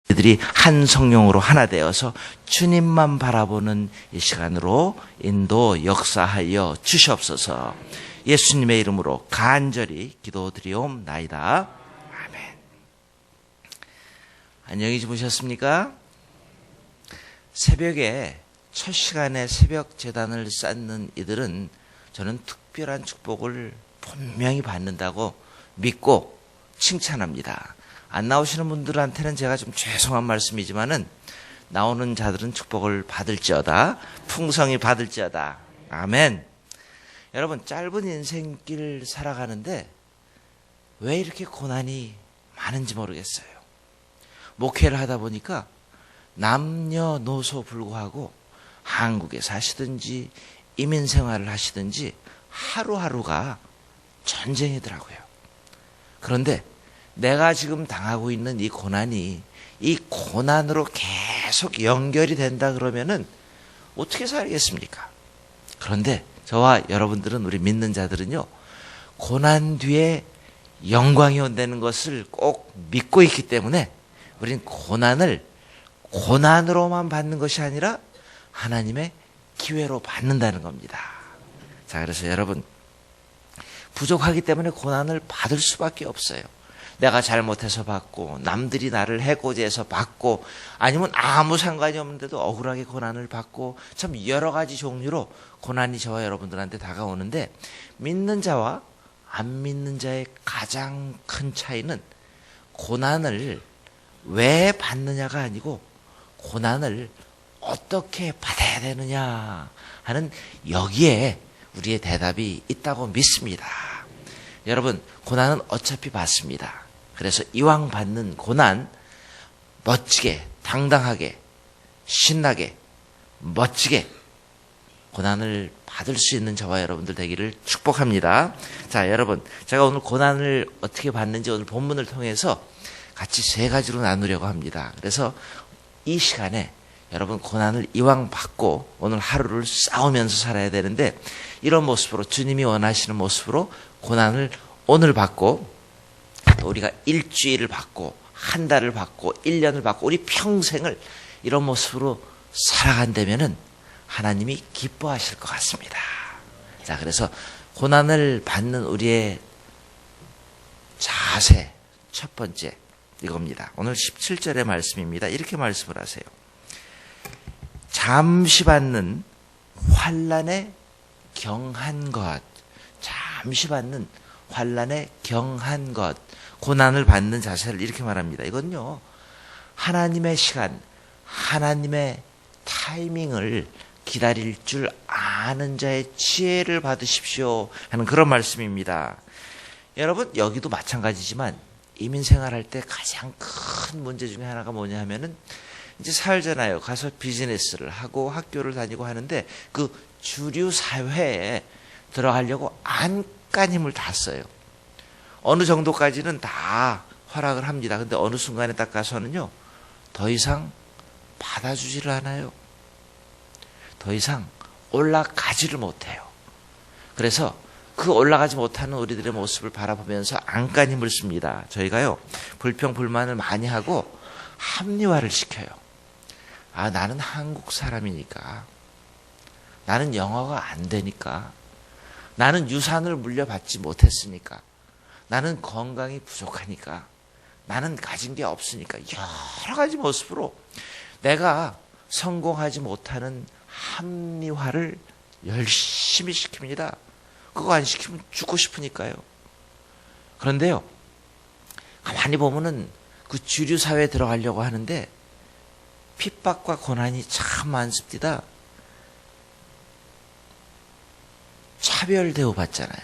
우리들이 한 성령으로 하나 되어서 주님만 바라보는 이 시간으로 인도 역사하여 주시옵소서. 예수님의 이름으로 간절히 기도드리옵나이다. 아멘. 안녕히 주무셨습니까? 새벽에 첫 시간에 새벽 제단을 쌓는 이들은 저는 특별한 축복을 분명히 받는다고 믿고 칭찬합니다. 안 나오시는 분들한테는 제가 좀 죄송한 말씀이지만은 나오는 자들은 축복을 받을지어다, 풍성히 받을지어다. 아멘. 여러분, 짧은 인생길 살아가는데 왜 이렇게 고난이 많은지 모르겠어요. 목회를 하다 보니까 남녀노소 불구하고 한국에 사시든지 이민 생활을 하시든지 하루하루가 전쟁이더라고요. 그런데 내가 지금 당하고 있는 이 고난이 이 고난으로 계속 연결이 된다 그러면은 어떻게 살겠습니까? 그런데 저와 여러분들은, 우리 믿는 자들은요, 고난 뒤에 영광이 온다는 것을 꼭 믿고 있기 때문에 우리는 고난을 고난으로만 받는 것이 아니라 하나님의 기회로 받는다는 겁니다. 자, 그래서 여러분, 부족하기 때문에 고난을 받을 수밖에 없어요. 내가 잘못해서 받고, 남들이 나를 해코지해서 받고, 아니면 아무 상관이 없는데도 억울하게 고난을 받고, 참 여러 가지 종류로 고난이 저와 여러분들한테 다가오는데, 믿는 자와 안 믿는 자의 가장 큰 차이는 고난을 왜 받느냐가 아니고 고난을 어떻게 받아야 되느냐 하는, 여기에 우리의 대답이 있다고 믿습니다. 여러분, 고난은 어차피 받습니다. 그래서 이왕 받는 고난 멋지게, 당당하게, 신나게, 멋지게 고난을 받을 수 있는 저와 여러분들 되기를 축복합니다. 자, 여러분, 제가 오늘 고난을 어떻게 받는지 오늘 본문을 통해서 같이 세 가지로 나누려고 합니다. 그래서 이 시간에 여러분, 고난을 이왕 받고 오늘 하루를 싸우면서 살아야 되는데, 이런 모습으로, 주님이 원하시는 모습으로 고난을 오늘 받고, 또 우리가 일주일을 받고, 한 달을 받고, 1년을 받고, 우리 평생을 이런 모습으로 살아간다면은 하나님이 기뻐하실 것 같습니다. 자, 그래서 고난을 받는 우리의 자세, 첫 번째 이겁니다. 오늘 17절의 말씀입니다. 이렇게 말씀을 하세요. 잠시 받는 환난에 경한 것, 잠시 받는 환난에 경한 것, 고난을 받는 자세를 이렇게 말합니다. 이건요, 하나님의 시간, 하나님의 타이밍을 기다릴 줄 아는 자의 지혜를 받으십시오 하는 그런 말씀입니다. 여러분, 여기도 마찬가지지만 이민 생활할 때 가장 큰 문제 중에 하나가 뭐냐 하면은, 이제 살잖아요. 가서 비즈니스를 하고 학교를 다니고 하는데 그 주류 사회에 들어가려고 안간 힘을 다 써요. 어느 정도까지는 다 허락을 합니다. 근데 어느 순간에 딱 가서는요, 더 이상 받아주지를 않아요. 더 이상 올라가지를 못해요. 그래서 그 올라가지 못하는 우리들의 모습을 바라보면서 안간 힘을 씁니다. 저희가요, 불평 불만을 많이 하고 합리화를 시켜요. 아, 나는 한국 사람이니까, 나는 영어가 안 되니까, 나는 유산을 물려받지 못했으니까, 나는 건강이 부족하니까, 나는 가진 게 없으니까, 여러 가지 모습으로 내가 성공하지 못하는 합리화를 열심히 시킵니다. 그거 안 시키면 죽고 싶으니까요. 그런데요, 가만히 보면은 그 주류 사회에 들어가려고 하는데 핍박과 고난이 참 많습니다. 차별 대우받잖아요.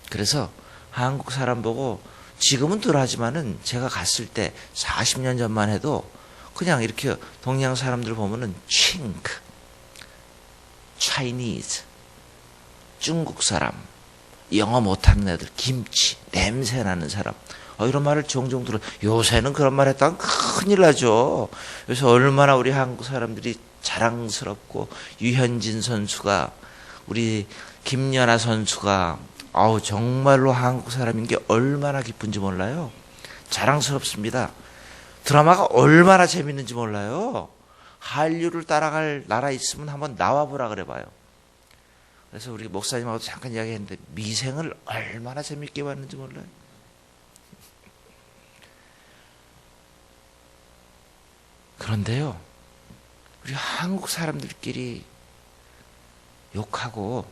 그래서 한국 사람 보고, 지금은 덜하지만은 제가 갔을 때 40년 전만 해도 그냥 이렇게 동양 사람들 보면은 칭크, 차이니즈, 중국 사람, 영어 못하는 애들, 김치, 냄새나는 사람, 이런 말을 종종 들어. 요새는 그런 말 했다간 큰일 나죠. 그래서 얼마나 우리 한국 사람들이 자랑스럽고, 유현진 선수가, 우리 김연아 선수가, 정말로 한국 사람인 게 얼마나 기쁜지 몰라요. 자랑스럽습니다. 드라마가 얼마나 재밌는지 몰라요. 한류를 따라갈 나라 있으면 한번 나와보라 그래봐요. 그래서 우리 목사님하고도 잠깐 이야기했는데 미생을 얼마나 재밌게 봤는지 몰라요. 그런데요, 우리 한국 사람들끼리 욕하고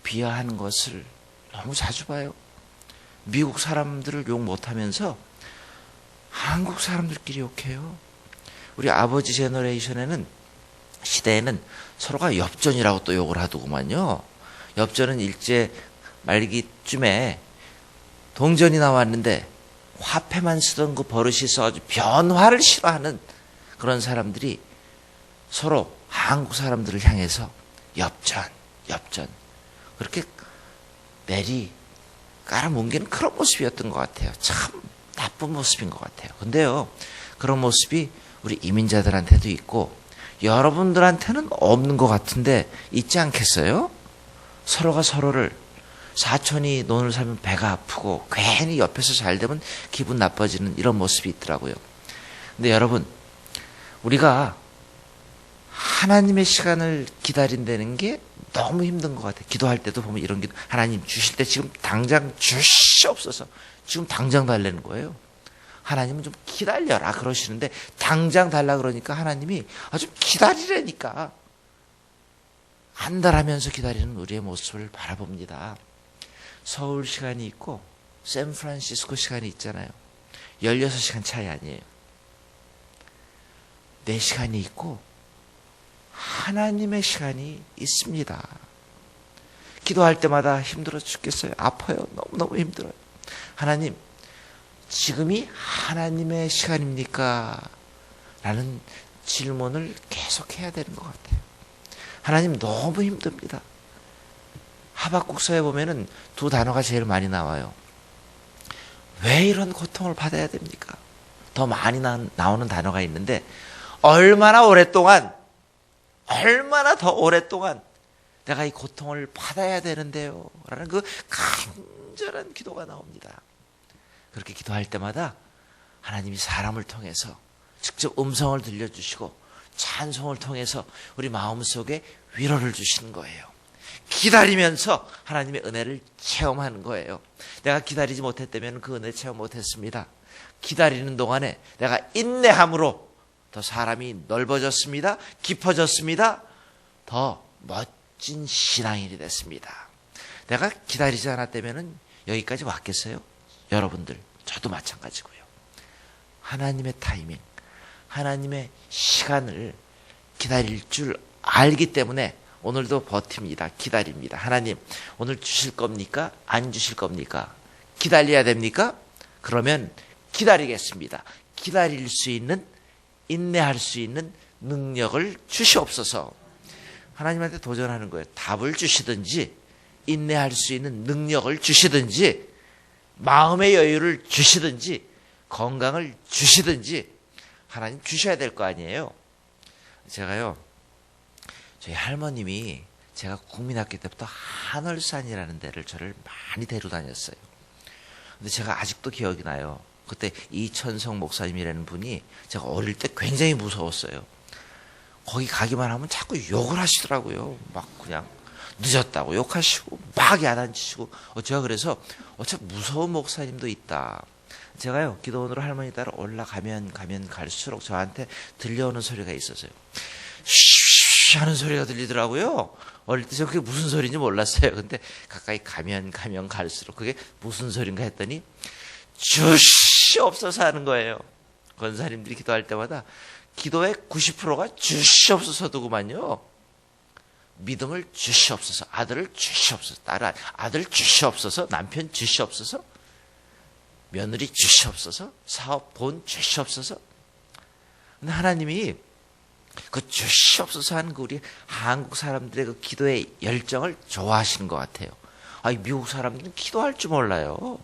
비하하는 것을 너무 자주 봐요. 미국 사람들을 욕 못하면서 한국 사람들끼리 욕해요. 우리 아버지 제너레이션에는, 시대에는 서로가 엽전이라고 또 욕을 하더구만요. 엽전은 일제 말기쯤에 동전이 나왔는데 화폐만 쓰던 그 버릇이 있어가지고 변화를 싫어하는 그런 사람들이 서로 한국 사람들을 향해서 엽전 그렇게 내리 깔아뭉개는 그런 모습이었던 것 같아요. 참 나쁜 모습인 것 같아요. 근데요, 그런 모습이 우리 이민자들한테도 있고 여러분들한테는 없는 것 같은데 있지 않겠어요? 서로가 서로를, 사촌이 논을 살면 배가 아프고 괜히 옆에서 잘 되면 기분 나빠지는 이런 모습이 있더라고요. 근데 여러분, 우리가 하나님의 시간을 기다린다는 게 너무 힘든 것 같아요. 기도할 때도 보면 이런 기도, 하나님 주실 때 지금 당장 주시옵소서, 지금 당장 달라는 거예요. 하나님은 좀 기다려라 그러시는데 당장 달라 그러니까 하나님이 좀 기다리라니까 안달하면서 기다리는 우리의 모습을 바라봅니다. 서울 시간이 있고 샌프란시스코 시간이 있잖아요. 16시간 차이 아니에요. 4시간이 있고 하나님의 시간이 있습니다. 기도할 때마다 힘들어 죽겠어요. 아파요. 너무너무 힘들어요. 하나님, 지금이 하나님의 시간입니까? 라는 질문을 계속 해야 되는 것 같아요. 하나님, 너무 힘듭니다. 하박국서에 보면은 2 단어가 제일 많이 나와요. 왜 이런 고통을 받아야 됩니까? 더 많이 나오는 단어가 있는데, 얼마나 더 오랫동안 내가 이 고통을 받아야 되는데요. 라는 그 간절한 기도가 나옵니다. 그렇게 기도할 때마다 하나님이 사람을 통해서 직접 음성을 들려주시고 찬송을 통해서 우리 마음속에 위로를 주시는 거예요. 기다리면서 하나님의 은혜를 체험하는 거예요. 내가 기다리지 못했다면 그 은혜 체험 못했습니다. 기다리는 동안에 내가 인내함으로 더 사람이 넓어졌습니다. 깊어졌습니다. 더 멋진 신앙인이 됐습니다. 내가 기다리지 않았다면 여기까지 왔겠어요? 여러분들, 저도 마찬가지고요. 하나님의 타이밍, 하나님의 시간을 기다릴 줄 알기 때문에 오늘도 버팁니다. 기다립니다. 하나님, 오늘 주실 겁니까? 안 주실 겁니까? 기다려야 됩니까? 그러면 기다리겠습니다. 기다릴 수 있는, 인내할 수 있는 능력을 주시옵소서. 하나님한테 도전하는 거예요. 답을 주시든지, 인내할 수 있는 능력을 주시든지, 마음의 여유를 주시든지, 건강을 주시든지 하나님 주셔야 될 거 아니에요. 제가요, 저희 할머님이, 제가 국민학교 때부터 한월산이라는 데를 저를 많이 데리고 다녔어요. 근데 제가 아직도 기억이 나요. 그때 이천성 목사님이라는 분이, 제가 어릴 때 굉장히 무서웠어요. 거기 가기만 하면 자꾸 욕을 하시더라고요. 막 그냥 늦었다고 욕하시고 막 야단치시고. 제가 그래서 참 무서운 목사님도 있다. 제가요, 기도원으로 할머니 따라 올라가면 갈수록 저한테 들려오는 소리가 있었어요. 쉬쉬 하는 소리가 들리더라고요. 어릴 때 제가 그게 무슨 소리인지 몰랐어요. 근데 가까이 가면 갈수록 그게 무슨 소린가 했더니 주시옵소서 하는 거예요. 권사님들이 기도할 때마다 기도의 90%가 주시옵소서더구만요. 믿음을 주시옵소서, 아들을 주시옵소서, 아들 주시옵소서, 남편 주시옵소서, 며느리 주시옵소서, 사업 돈 주시옵소서. 근데 하나님이 그 주시옵소서 하는 그 우리 한국 사람들의 그 기도의 열정을 좋아하시는 것 같아요. 미국 사람들은 기도할 줄 몰라요.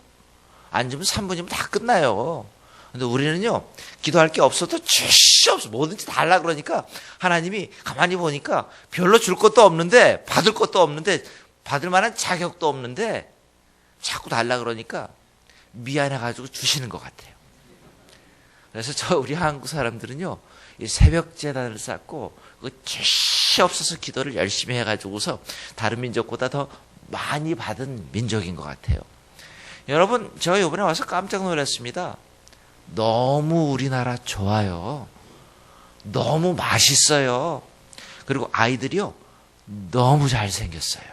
앉으면 3분이면 다 끝나요. 근데 우리는요, 기도할 게 없어도 주시옵소서, 뭐든지 달라 그러니까 하나님이 가만히 보니까 별로 줄 것도 없는데, 받을 것도 없는데, 받을 만한 자격도 없는데 자꾸 달라 그러니까 미안해가지고 주시는 것 같아요. 그래서 우리 한국 사람들은요, 이 새벽 제단을 쌓고 그 죄시 없어서 기도를 열심히 해가지고서 다른 민족보다 더 많이 받은 민족인 것 같아요. 여러분, 제가 이번에 와서 깜짝 놀랐습니다. 너무 우리나라 좋아요. 너무 맛있어요. 그리고 아이들이요, 너무 잘생겼어요.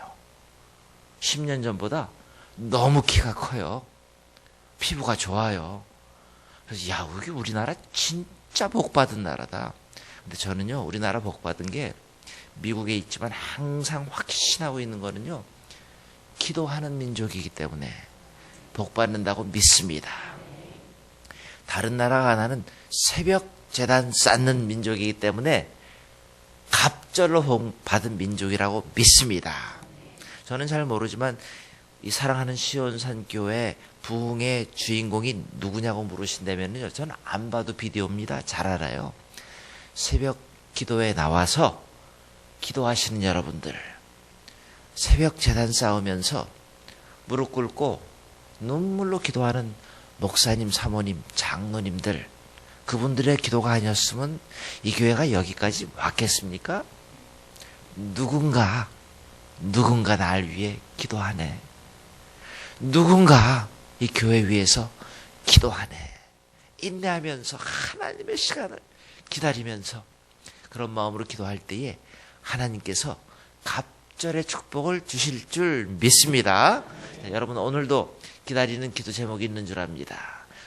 10년 전보다 너무 키가 커요. 피부가 좋아요. 그래서 야, 여기 우리나라 진짜 복받은 나라다. 근데 저는요, 우리나라 복받은 게 미국에 있지만 항상 확신하고 있는 거는요, 기도하는 민족이기 때문에 복받는다고 믿습니다. 다른 나라가 하나는 새벽 제단 쌓는 민족이기 때문에 갑절로 복받은 민족이라고 믿습니다. 저는 잘 모르지만 이 사랑하는 시온산 교회 부흥의 주인공이 누구냐고 물으신다면요, 저는 안 봐도 비디오입니다. 잘 알아요. 새벽 기도에 나와서 기도하시는 여러분들, 새벽 제단 쌓으면서 무릎 꿇고 눈물로 기도하는 목사님, 사모님, 장로님들, 그분들의 기도가 아니었으면 이 교회가 여기까지 왔겠습니까? 누군가 날 위해 기도하네. 누군가 이 교회 위해서 기도하네. 인내하면서 하나님의 시간을 기다리면서 그런 마음으로 기도할 때에 하나님께서 갑절의 축복을 주실 줄 믿습니다. 자, 여러분, 오늘도 기다리는 기도 제목이 있는 줄 압니다.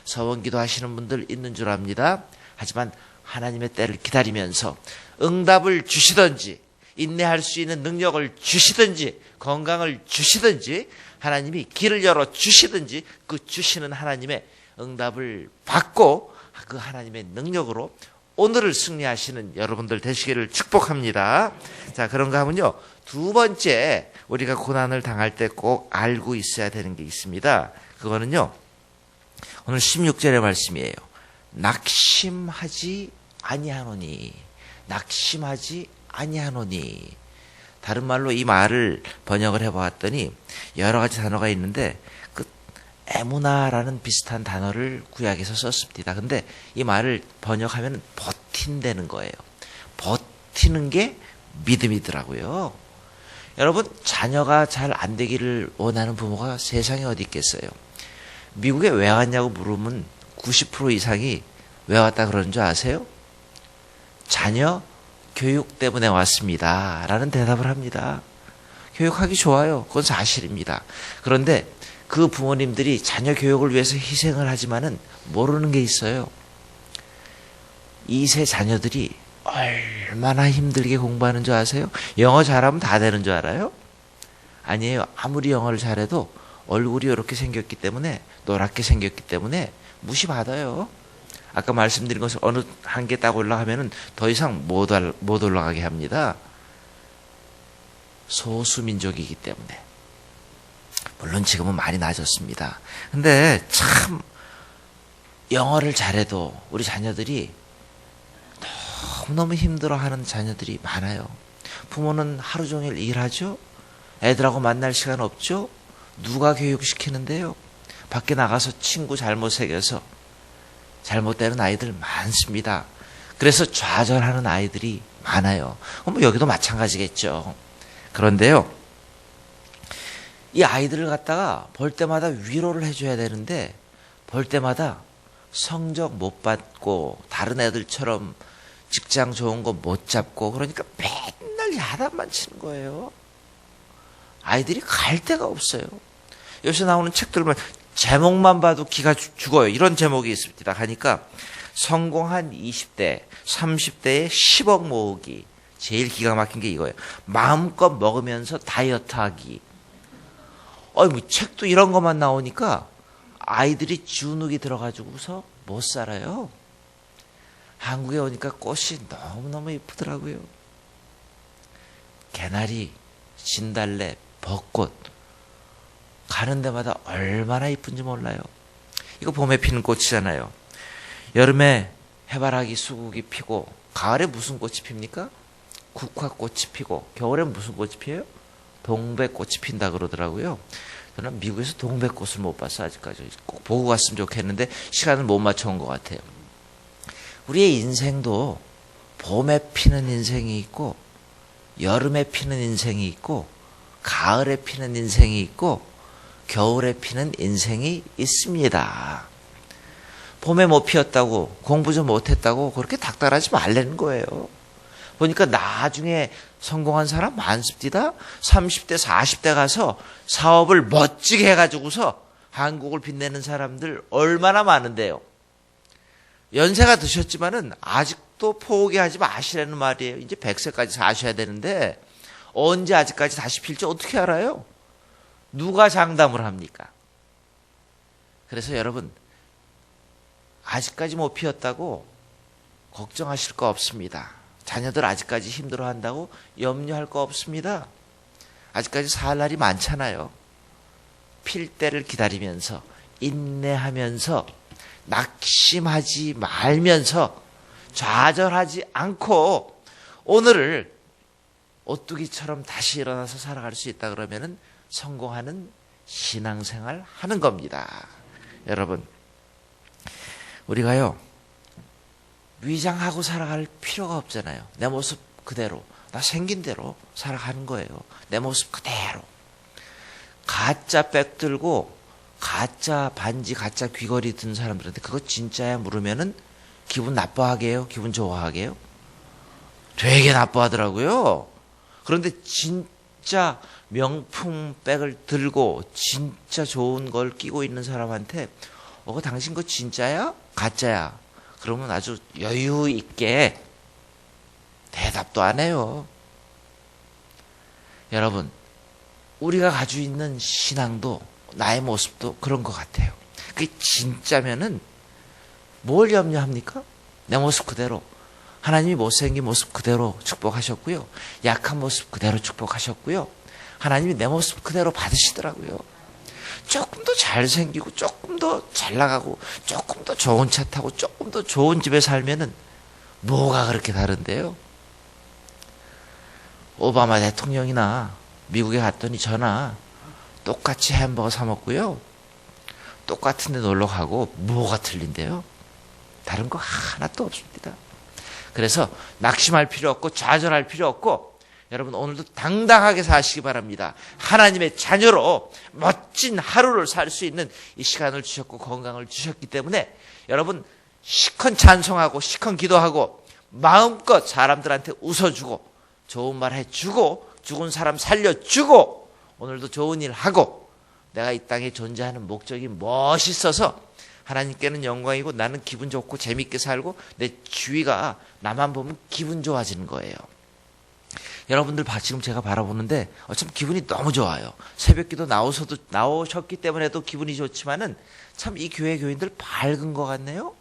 서원 기도하시는 분들 있는 줄 압니다. 하지만 하나님의 때를 기다리면서 응답을 주시든지 인내할 수 있는 능력을 주시든지 건강을 주시든지 하나님이 길을 열어 주시든지 그 주시는 하나님의 응답을 받고 그 하나님의 능력으로 오늘을 승리하시는 여러분들 되시기를 축복합니다. 자, 그런가 하면요, 두 번째 우리가 고난을 당할 때 꼭 알고 있어야 되는 게 있습니다. 그거는요, 오늘 16절의 말씀이에요. 낙심하지 아니하노니. 낙심하지 아니하노니. 다른 말로 이 말을 번역을 해보았더니 여러 가지 단어가 있는데 그 에무나라는 비슷한 단어를 구약에서 썼습니다. 근데 이 말을 번역하면 버틴다는 거예요. 버티는 게 믿음이더라고요. 여러분, 자녀가 잘 안 되기를 원하는 부모가 세상에 어디 있겠어요. 미국에 왜 왔냐고 물으면 90% 이상이 왜 왔다 그러는 줄 아세요? 자녀 교육 때문에 왔습니다 라는 대답을 합니다. 교육하기 좋아요. 그건 사실입니다. 그런데 그 부모님들이 자녀 교육을 위해서 희생을 하지만은 모르는 게 있어요. 2세 자녀들이 얼마나 힘들게 공부하는 줄 아세요? 영어 잘하면 다 되는 줄 알아요? 아니에요. 아무리 영어를 잘해도 얼굴이 이렇게 생겼기 때문에, 노랗게 생겼기 때문에 무시받아요. 아까 말씀드린 것을 어느 한계 딱 올라가면은 더 이상 못 올라가게 합니다. 소수민족이기 때문에. 물론 지금은 많이 나아졌습니다. 근데 참 영어를 잘해도 우리 자녀들이 너무너무 힘들어하는 자녀들이 많아요. 부모는 하루 종일 일하죠. 애들하고 만날 시간 없죠. 누가 교육시키는데요. 밖에 나가서 친구 잘못 새겨서 잘못되는 아이들 많습니다. 그래서 좌절하는 아이들이 많아요. 뭐 여기도 마찬가지겠죠. 그런데요, 이 아이들을 갖다가 볼 때마다 위로를 해줘야 되는데 볼 때마다 성적 못 받고 다른 애들처럼 직장 좋은 거 못 잡고 그러니까 맨날 야단만 치는 거예요. 아이들이 갈 데가 없어요. 요새 나오는 책들만 제목만 봐도 기가 죽어요. 이런 제목이 있습니다. 하니까 성공한 20대, 30대의 10억 모으기. 제일 기가 막힌 게 이거예요. 마음껏 먹으면서 다이어트 하기. 뭐 책도 이런 것만 나오니까 아이들이 주눅이 들어가지고서 못 살아요. 한국에 오니까 꽃이 너무너무 예쁘더라고요. 개나리, 진달래, 벚꽃. 가는 데마다 얼마나 이쁜지 몰라요. 이거 봄에 피는 꽃이잖아요. 여름에 해바라기, 수국이 피고 가을에 무슨 꽃이 핍니까? 국화꽃이 피고 겨울에 무슨 꽃이 피어요? 동백꽃이 핀다 그러더라고요. 저는 미국에서 동백꽃을 못 봤어 아직까지. 꼭 보고 갔으면 좋겠는데 시간을 못 맞춰온 것 같아요. 우리의 인생도 봄에 피는 인생이 있고 여름에 피는 인생이 있고 가을에 피는 인생이 있고 겨울에 피는 인생이 있습니다. 봄에 못 피었다고 공부 좀 못했다고 그렇게 닥달하지 말라는 거예요. 보니까 나중에 성공한 사람 많습니다. 30대 40대 가서 사업을 멋지게 해가지고서 한국을 빛내는 사람들 얼마나 많은데요. 연세가 드셨지만은 아직도 포기하지 마시라는 말이에요. 이제 100세까지 사셔야 되는데 언제 아직까지 다시 필지 어떻게 알아요? 누가 장담을 합니까? 그래서 여러분, 아직까지 못 피었다고 걱정하실 거 없습니다. 자녀들 아직까지 힘들어한다고 염려할 거 없습니다. 아직까지 살 날이 많잖아요. 필 때를 기다리면서 인내하면서 낙심하지 말면서 좌절하지 않고 오늘을 오뚜기처럼 다시 일어나서 살아갈 수 있다 그러면은 성공하는 신앙생활 하는 겁니다. 여러분, 우리가요 위장하고 살아갈 필요가 없잖아요. 내 모습 그대로, 나 생긴 대로 살아가는 거예요. 내 모습 그대로. 가짜 백 들고 가짜 반지, 가짜 귀걸이 든 사람들한테 그거 진짜야 물으면은 기분 나빠하게 해요? 기분 좋아하게 해요? 되게 나빠하더라고요. 그런데 진짜 명품 백을 들고 진짜 좋은 걸 끼고 있는 사람한테 당신 거 진짜야? 가짜야? 그러면 아주 여유 있게 대답도 안 해요. 여러분, 우리가 가지고 있는 신앙도 나의 모습도 그런 것 같아요. 그게 진짜면은 뭘 염려합니까? 내 모습 그대로. 하나님이 못생긴 모습 그대로 축복하셨고요. 약한 모습 그대로 축복하셨고요. 하나님이 내 모습 그대로 받으시더라고요. 조금 더 잘생기고 조금 더 잘 나가고 조금 더 좋은 차 타고 조금 더 좋은 집에 살면은 뭐가 그렇게 다른데요? 오바마 대통령이나 미국에 갔더니 저나 똑같이 햄버거 사 먹고요. 똑같은 데 놀러 가고 뭐가 틀린데요? 다른 거 하나도 없습니다. 그래서 낙심할 필요 없고 좌절할 필요 없고 여러분 오늘도 당당하게 사시기 바랍니다. 하나님의 자녀로 멋진 하루를 살 수 있는 이 시간을 주셨고 건강을 주셨기 때문에 여러분 시컨 찬송하고 시컨 기도하고 마음껏 사람들한테 웃어주고 좋은 말 해주고 죽은 사람 살려주고 오늘도 좋은 일 하고 내가 이 땅에 존재하는 목적이 멋있어서 하나님께는 영광이고 나는 기분 좋고 재밌게 살고 내 주위가 나만 보면 기분 좋아지는 거예요. 여러분들 지금 제가 바라보는데 참 기분이 너무 좋아요. 새벽기도 나오셨기 때문에도 기분이 좋지만은 참 이 교회 교인들 밝은 것 같네요.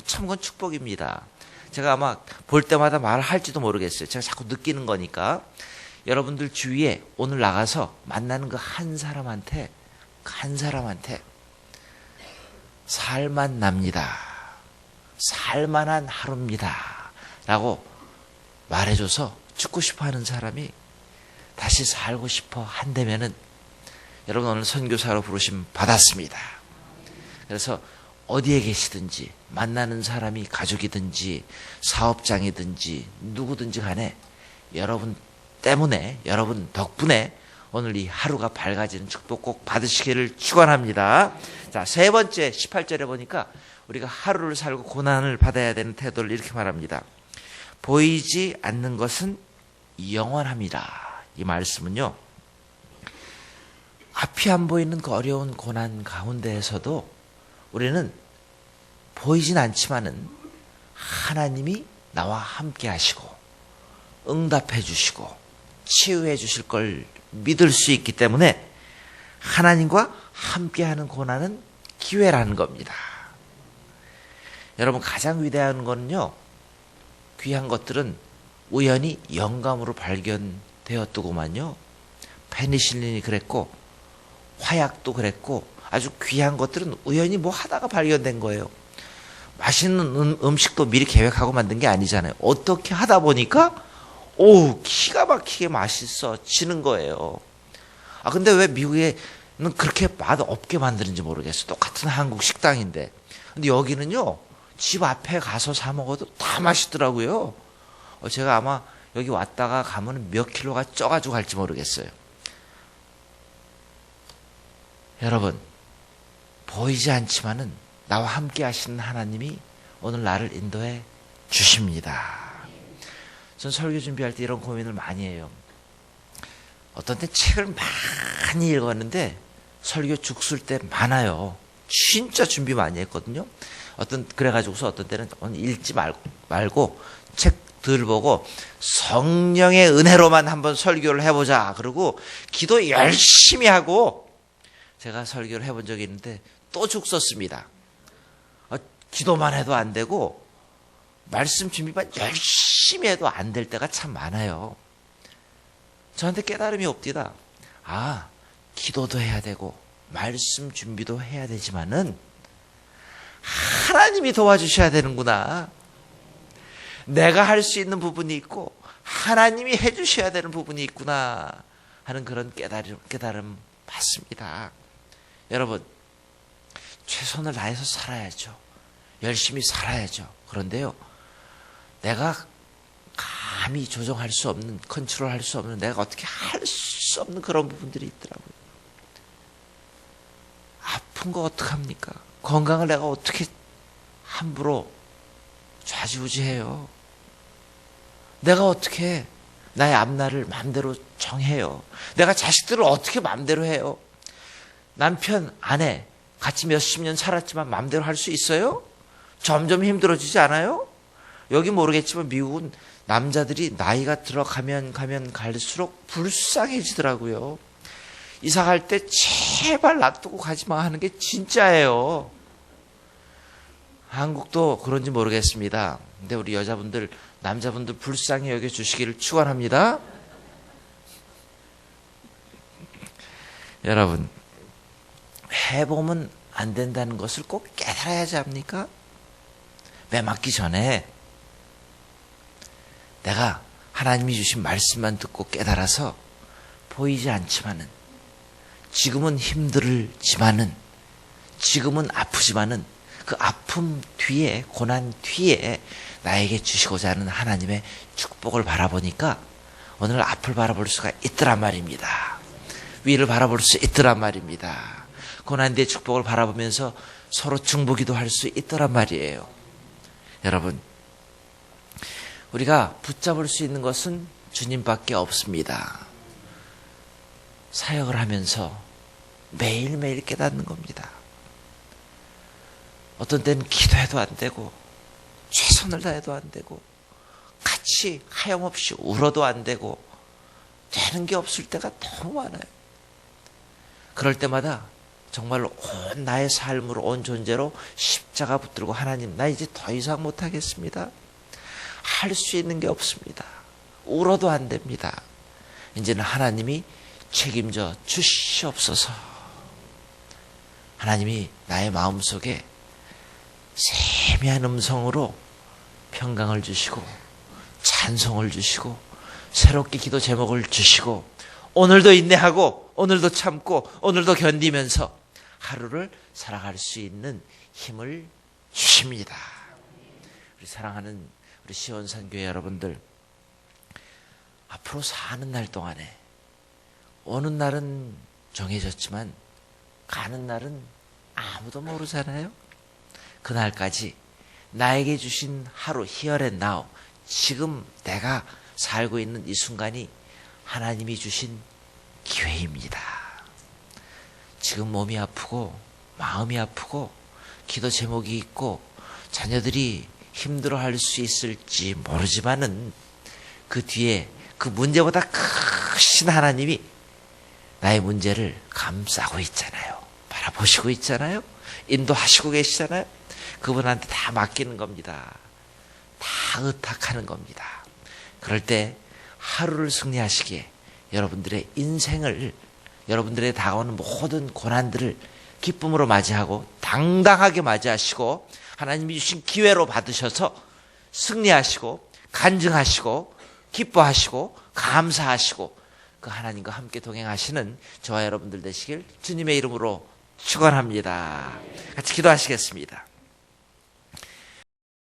참 그건 축복입니다. 제가 아마 볼 때마다 말을 할지도 모르겠어요. 제가 자꾸 느끼는 거니까. 여러분들 주위에 오늘 나가서 만나는 그 한 사람한테 살만 납니다. 살만한 하루입니다. 라고 말해줘서 죽고 싶어 하는 사람이 다시 살고 싶어 한다면은 여러분 오늘 선교사로 부르심 받았습니다. 그래서 어디에 계시든지 만나는 사람이 가족이든지 사업장이든지 누구든지 간에 여러분 때문에 여러분 덕분에 오늘 이 하루가 밝아지는 축복 꼭 받으시기를 축원합니다. 자, 세 번째 18절에 보니까 우리가 하루를 살고 고난을 받아야 되는 태도를 이렇게 말합니다. 보이지 않는 것은 영원합니다. 이 말씀은요. 앞이 안 보이는 그 어려운 고난 가운데에서도 우리는 보이진 않지만은 하나님이 나와 함께 하시고 응답해 주시고 치유해 주실 걸 믿을 수 있기 때문에 하나님과 함께하는 고난은 기회라는 겁니다. 여러분 가장 위대한 거는요. 귀한 것들은 우연히 영감으로 발견되었더구만요. 페니실린이 그랬고 화약도 그랬고 아주 귀한 것들은 우연히 뭐 하다가 발견된 거예요. 맛있는 음식도 미리 계획하고 만든 게 아니잖아요. 어떻게 하다 보니까 기가 막히게 맛있어지는 거예요. 근데 왜 미국에는 그렇게 맛없게 만드는지 모르겠어요. 똑같은 한국 식당인데. 근데 여기는요. 집 앞에 가서 사 먹어도 다 맛있더라고요. 제가 아마 여기 왔다가 가면 몇 킬로가 쪄가지고 갈지 모르겠어요. 여러분, 보이지 않지만은 나와 함께 하시는 하나님이 오늘 나를 인도해 주십니다. 전 설교 준비할 때 이런 고민을 많이 해요. 어떤 때 책을 많이 읽었는데 설교 죽 쓸 때 많아요. 진짜 준비 많이 했거든요. 그래가지고서 어떤 때는 오늘 읽지 말고 책 들 보고 성령의 은혜로만 한번 설교를 해보자. 그러고 기도 열심히 하고 제가 설교를 해본 적이 있는데 또 죽 썼습니다. 기도만 해도 안 되고 말씀 준비만 열심히 해도 안 될 때가 참 많아요. 저한테 깨달음이 옵디다. 기도도 해야 되고 말씀 준비도 해야 되지만은 하나님이 도와주셔야 되는구나. 내가 할 수 있는 부분이 있고 하나님이 해주셔야 되는 부분이 있구나 하는 그런 깨달음 받습니다. 여러분, 최선을 다해서 살아야죠. 열심히 살아야죠. 그런데요, 내가 감히 조정할 수 없는, 컨트롤할 수 없는, 내가 어떻게 할 수 없는 그런 부분들이 있더라고요. 아픈 거 어떡합니까? 건강을 내가 어떻게 함부로 좌지우지해요? 내가 어떻게 나의 앞날을 마음대로 정해요? 내가 자식들을 어떻게 마음대로 해요? 남편, 아내 같이 몇십 년 살았지만 마음대로 할 수 있어요? 점점 힘들어지지 않아요? 여기 모르겠지만 미국은 남자들이 나이가 들어가면 갈수록 불쌍해지더라고요. 이사 갈 때 제발 놔두고 가지 마 하는 게 진짜예요. 한국도 그런지 모르겠습니다. 근데 우리 여자분들, 남자분들 불쌍히 여겨주시기를 축원합니다. 여러분, 해보면 안 된다는 것을 꼭 깨달아야지 합니까? 매 맞기 전에 내가 하나님이 주신 말씀만 듣고 깨달아서 보이지 않지만은, 지금은 힘들지만은, 지금은 아프지만은 그 아픔 뒤에, 고난 뒤에 나에게 주시고자 하는 하나님의 축복을 바라보니까 오늘 앞을 바라볼 수가 있더란 말입니다. 위를 바라볼 수 있더란 말입니다. 고난 뒤의 축복을 바라보면서 서로 중보기도 할 수 있더란 말이에요. 여러분, 우리가 붙잡을 수 있는 것은 주님밖에 없습니다. 사역을 하면서 매일매일 깨닫는 겁니다. 어떤 때는 기도해도 안 되고 최선을 다해도 안 되고 같이 하염없이 울어도 안 되고 되는 게 없을 때가 너무 많아요. 그럴 때마다 정말로 온 나의 삶으로, 온 존재로 십자가 붙들고, 하나님, 나 이제 더 이상 못하겠습니다. 할 수 있는 게 없습니다. 울어도 안 됩니다. 이제는 하나님이 책임져 주시옵소서. 하나님이 나의 마음속에 세미한 음성으로 평강을 주시고 찬송을 주시고 새롭게 기도 제목을 주시고 오늘도 인내하고 오늘도 참고 오늘도 견디면서 하루를 살아갈 수 있는 힘을 주십니다. 우리 사랑하는 우리 시온산교회 여러분들, 앞으로 사는 날 동안에 오는 날은 정해졌지만 가는 날은 아무도 모르잖아요. 그날까지 나에게 주신 하루, here and now, 지금 내가 살고 있는 이 순간이 하나님이 주신 기회입니다. 지금 몸이 아프고 마음이 아프고 기도 제목이 있고 자녀들이 힘들어할 수 있을지 모르지만은 그 뒤에 그 문제보다 크신 하나님이 나의 문제를 감싸고 있잖아요. 바라보시고 있잖아요. 인도하시고 계시잖아요. 그분한테 다 맡기는 겁니다. 다 의탁하는 겁니다. 그럴 때 하루를 승리하시기에 여러분들의 인생을, 여러분들의 다가오는 모든 고난들을 기쁨으로 맞이하고 당당하게 맞이하시고 하나님이 주신 기회로 받으셔서 승리하시고 간증하시고 기뻐하시고 감사하시고 그 하나님과 함께 동행하시는 저와 여러분들 되시길 주님의 이름으로 축원합니다. 같이 기도하시겠습니다.